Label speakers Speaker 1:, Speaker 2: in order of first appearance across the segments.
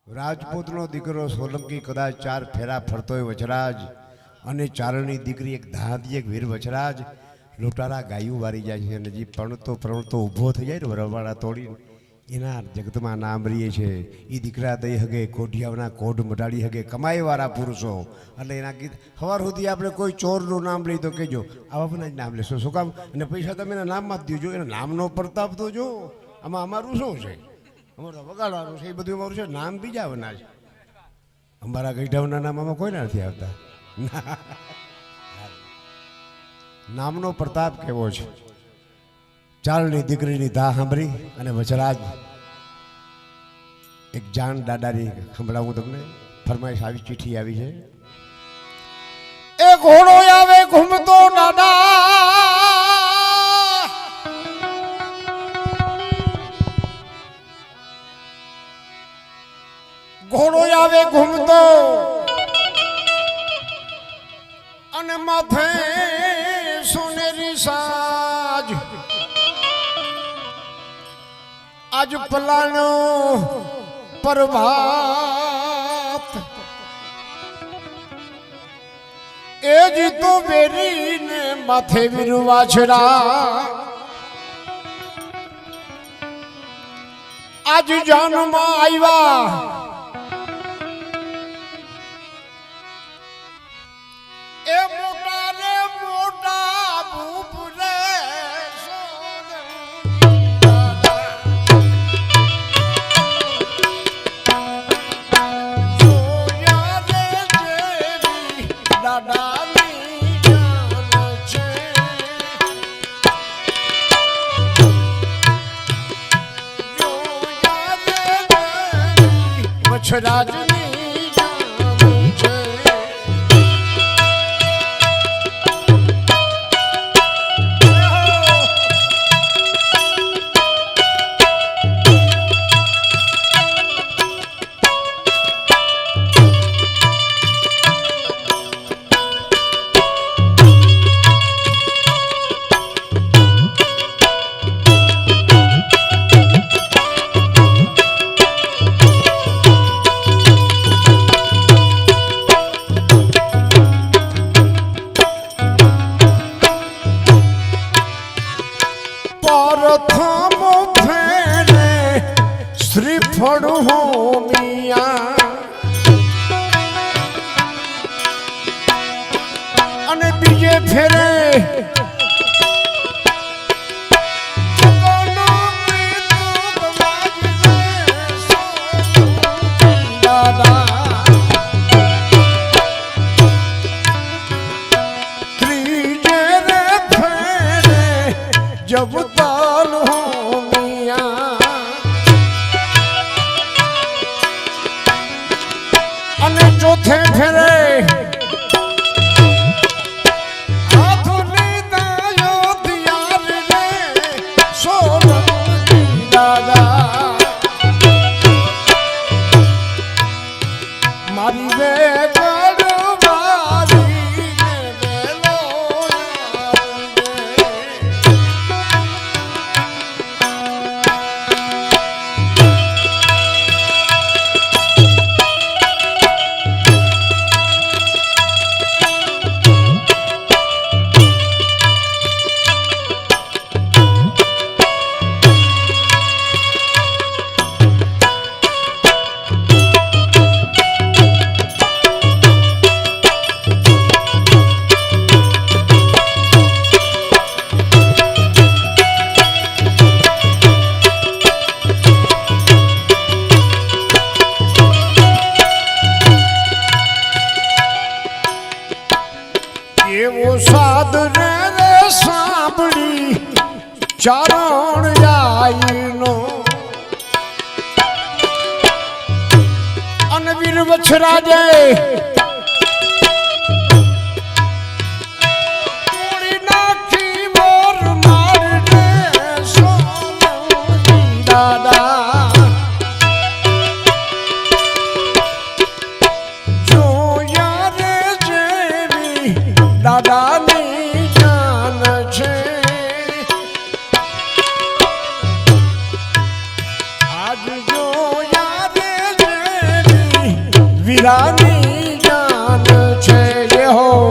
Speaker 1: રાજપૂતનો દીકરો સોલંકી કદાચ 4 ફેરા ફરતોય વજરાજ અને ચારણની દીકરી એક ધાંધી એક વીર વજરાજ લોટારા ગાયું વારી જાય છે અને જે પ્રણતો ઊભો થઈ જાય ને વરવાળા તોડી એના જગતમાં નામ રહીએ છે એ દીકરા દઈ હગે કોઢિયાના કોઢ મટાડી હગે કમાઈવાળા પુરુષો એટલે એના ગીત સવાર સુધી આપણે કોઈ ચોરનું નામ લઈ તો કહેજો આવા પણ જ નામ લેશો શું કામ અને પૈસા તમે એના નામમાં જ દેજો એના નામનો પ્રતાપ તો જો આમાં અમારું શું છે અમારું વગાડવાનું છે એ બધું અમારું છે નામ બીજા બના છે અમારા ગઈઢાઓના નામ આમાં કોઈના નથી આવતા નામનો પ્રતાપ કેવો છે ચારણની દીકરીની ધા સાંભળી અને વજરાજ એક જાન દાદાની સંભળાવું તમને ફરમાઈશ આવી ચીઠી આવી છે એ ઘોડો આવે ઘૂમતો દાદા ઘોડો આવે ઘૂમતો અને માથે સોનેરી સાજ આજ પલાણો પ્રભાત એ જ તો વેરીને માથે વીરવાછડા આજ જાનમાં આવ્યા એ મોટા રે મોટા ભૂપ રે રાજની જાન છે શ્રીફળ હો મિયા અને બીજે ફેરે ત્રીજે રે ફેરે જબ તાલ હો મિયા અને ચોથે ફેરે હાથ લીધા યોધિયાર રે સોલંકી દાદા મારી વેગડ વારી ને વેલો એવો સાદ રે સાંભળી ચારણ આઈનો અને વીર વછરાજે તોડી નાખી મોર માર રે સોલંકી દાદા જોયા રે જેવી દાદાની જાન છે આજ જોયા રે વીરાની જાન છે એ હો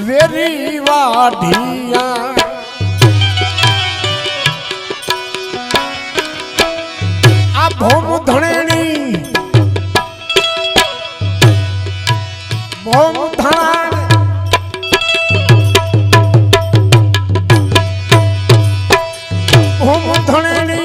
Speaker 1: વેરી વાઢિયા આ ભોમ ધણેણી ભોમ ધણ ભોમ ધણેણી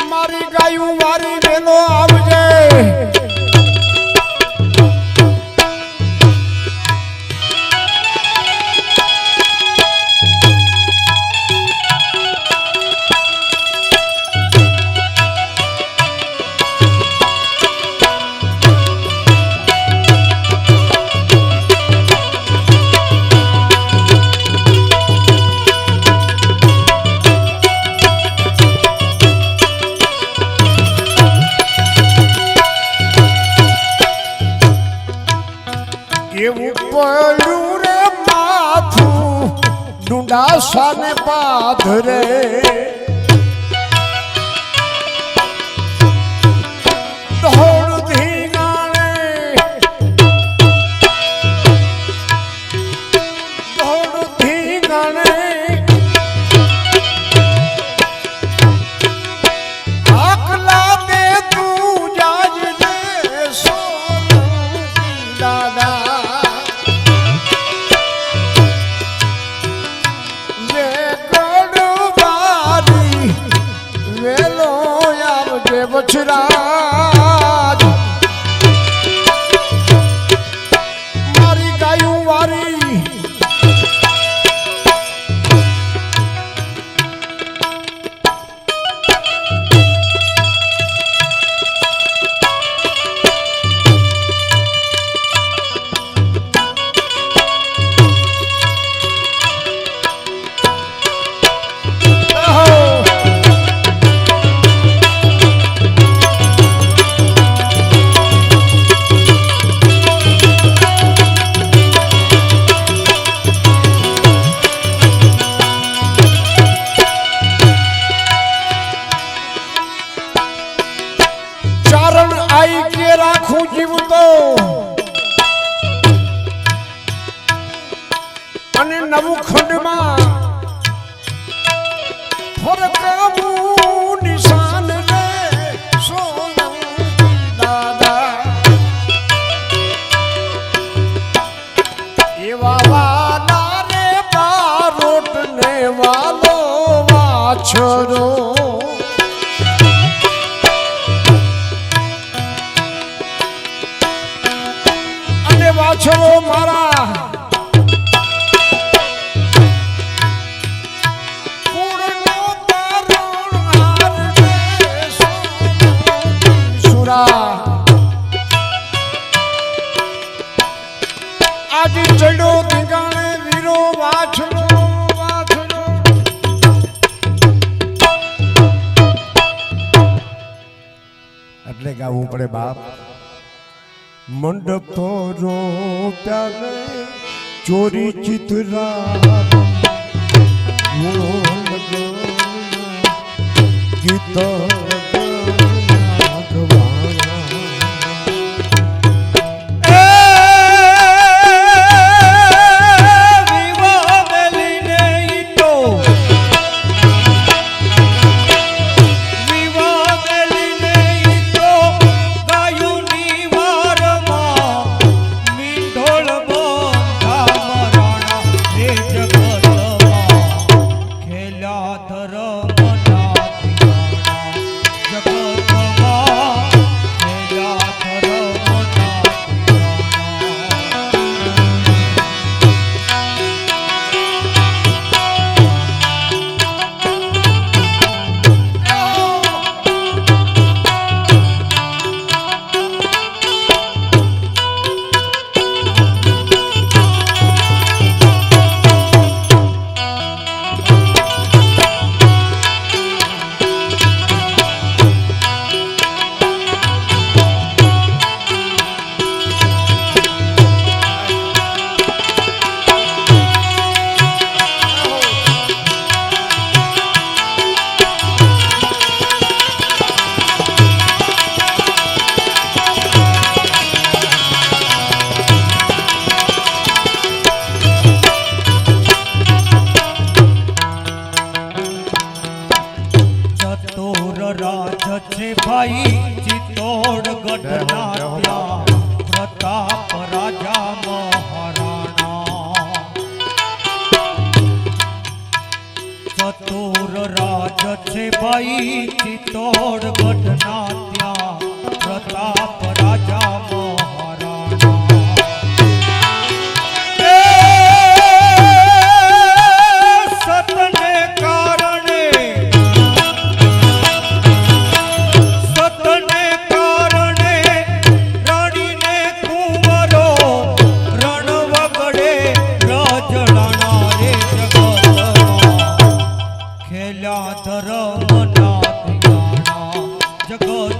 Speaker 1: મારી ગાયું વારી વેલો આવજે એવું પડ્યું રે માથું ડુંડાસાને પાધરે ધોળ ધીંગાણે ધોળ ધીંગાણે આકલા દે તું જાજને સોનકી દાદા વછરાજ મારી ગાયું વારી આઈ કે રાખું જીવતો અને નવું ખંડમાં ફરકાવું નિશાન રે સોલંકી દાદા એવા વાલા રે બારોટ ને વાલો વાછરો અને વાછરો મારા આજે ચડ્યો ઠેકાણે વીરો વાછલો વાછલો એટલે ગાવું પડે બાપ મંડપ રો પ્યાલે ચોરી ચિતરા ગીત
Speaker 2: ભાઈ ચિત્તોડગઢ ના ત્યાં પ્રતાપ રાજા મહારાણા ચતુર રાજ છે ભાઈ ચિત્તોડગઢ ના ત્યાં પ્રતાપ રાજા મહારાણા સતને કારણે ધર્મ ના જગત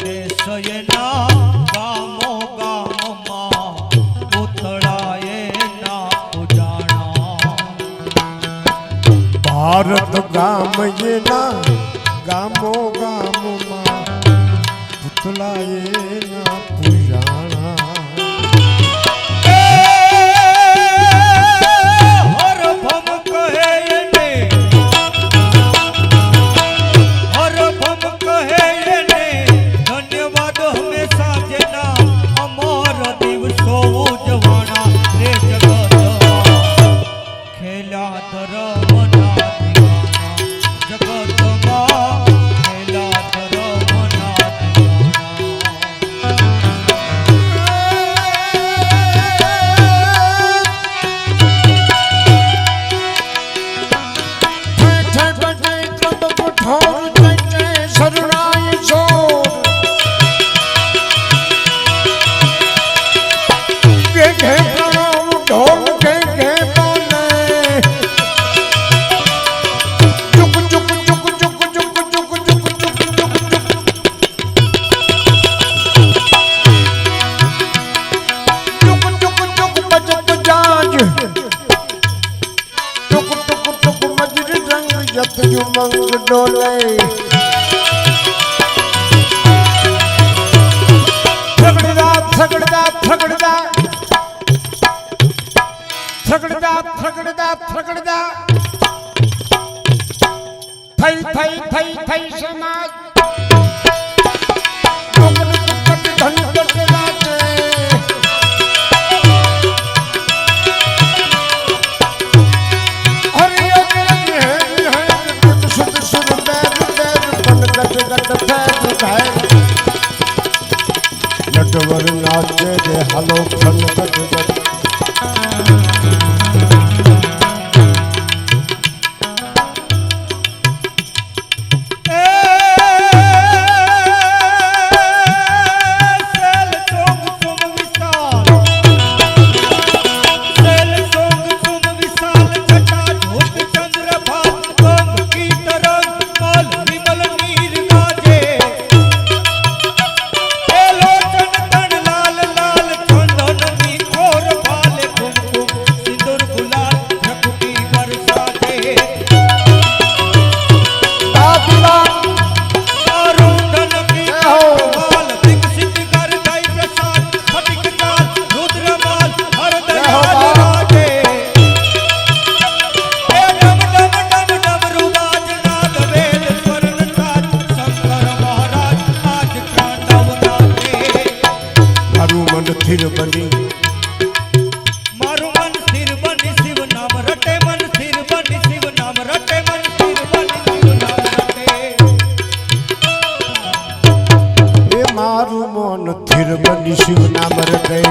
Speaker 2: દેશ એના ગામો ગામમાં પૂતળા એના પૂજાણા.
Speaker 1: ભારત ગામ એના ગામો ગામમાં પુતળા એના પૂજાણા.
Speaker 2: હરભમ કહે એને, હરભમ કહે એને, ધન્યવાદ હંમેશા જેના અમર દિવસો ઉજવાણા રે જગતમાં ખેલ્યા ધર્મના દીવાના. જગતમાં ખેલ્યા ધર્મના
Speaker 1: ઉમંગ ડોલે. થગડદા થગડદા થગડદા થગડદા થગડદા થગડદા થઈ થઈ થઈ થઈ સમાજ ધન કરતા છે. નટવર નાચે રે હાલો ફન ગટ સ્થિર બની
Speaker 2: મારું મન સ્થિર બની શિવ નામ રટે. મન સ્થિર બની શિવ નામ રટે. મન સ્થિર બની શિવ નામ રટે.
Speaker 1: એ મારું મન સ્થિર બની શિવ નામ રટે.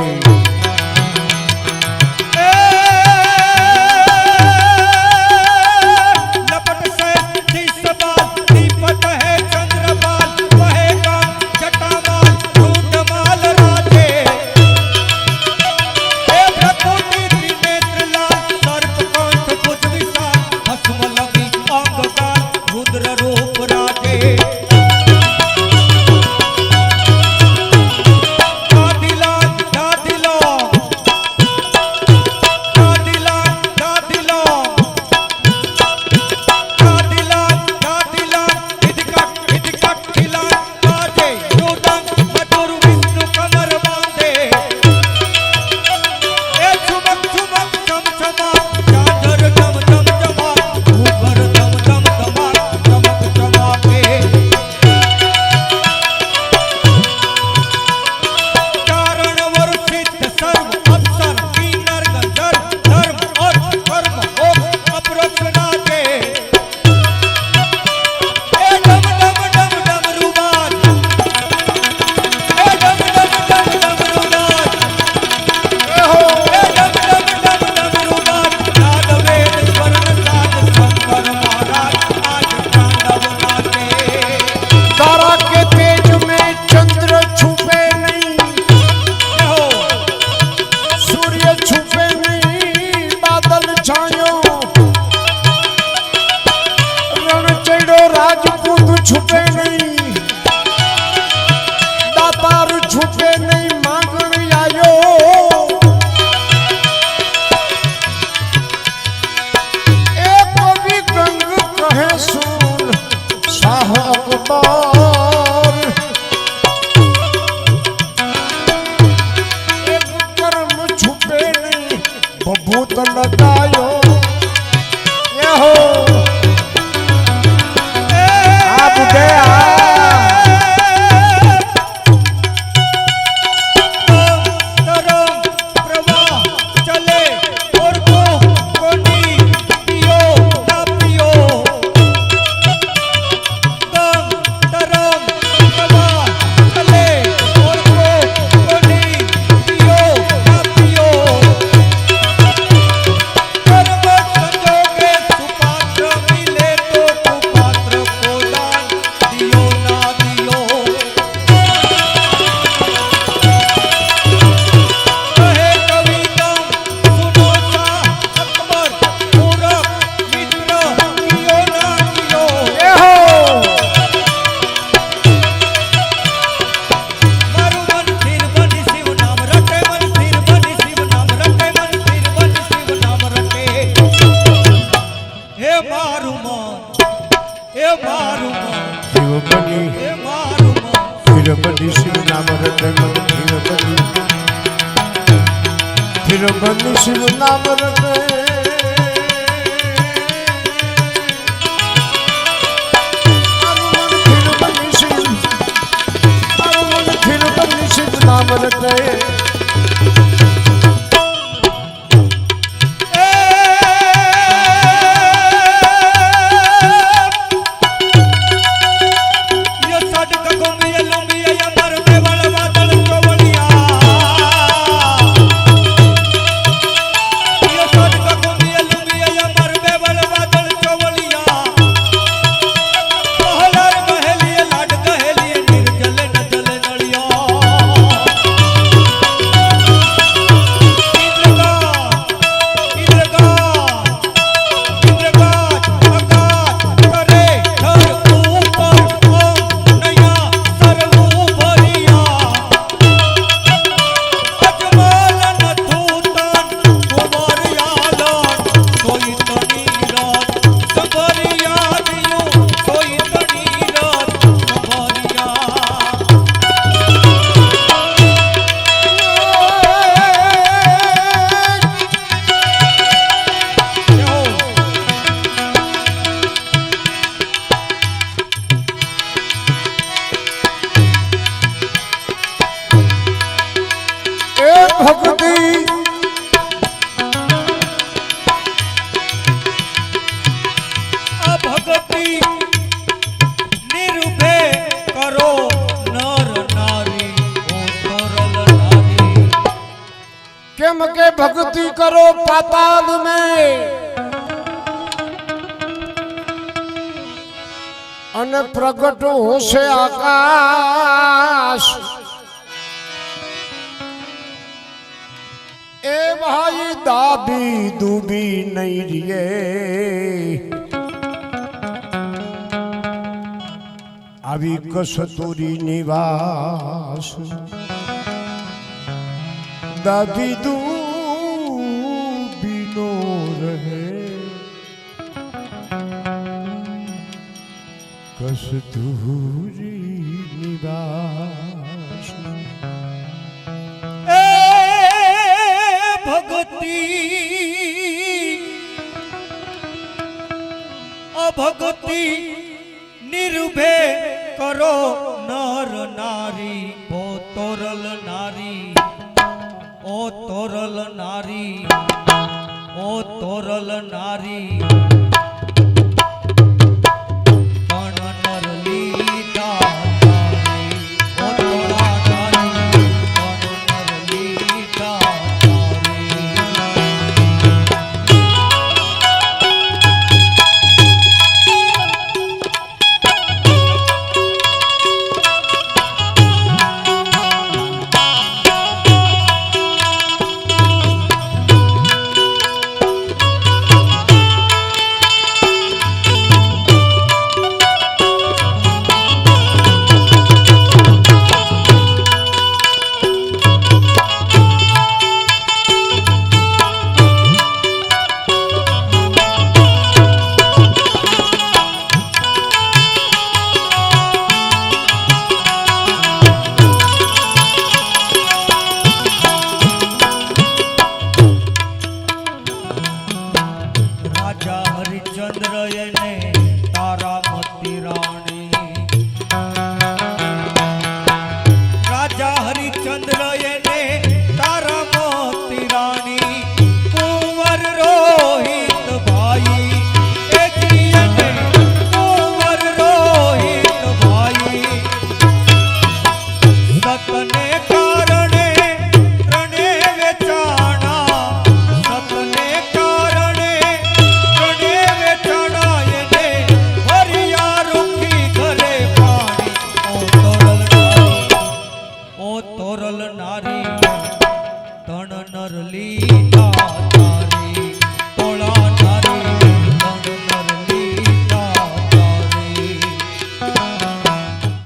Speaker 2: દાદીલા
Speaker 1: ભૂત લગાયો એ હો આ બુઢે આ શિવ નામ રટે શિવ નામ રટે केम के भक्ति करो पाताल में अन प्रगट होशे आकाश ए भाई दाबी दूबी नहीं रिए अभी कस्तूरी निवास दाबी दूबी नो रहे कस्तूरी निवास
Speaker 2: भगती अभगती निर्भे करो नर नारी ओ तोरल नारी ओ तोरल नारी ओ तोरल नारी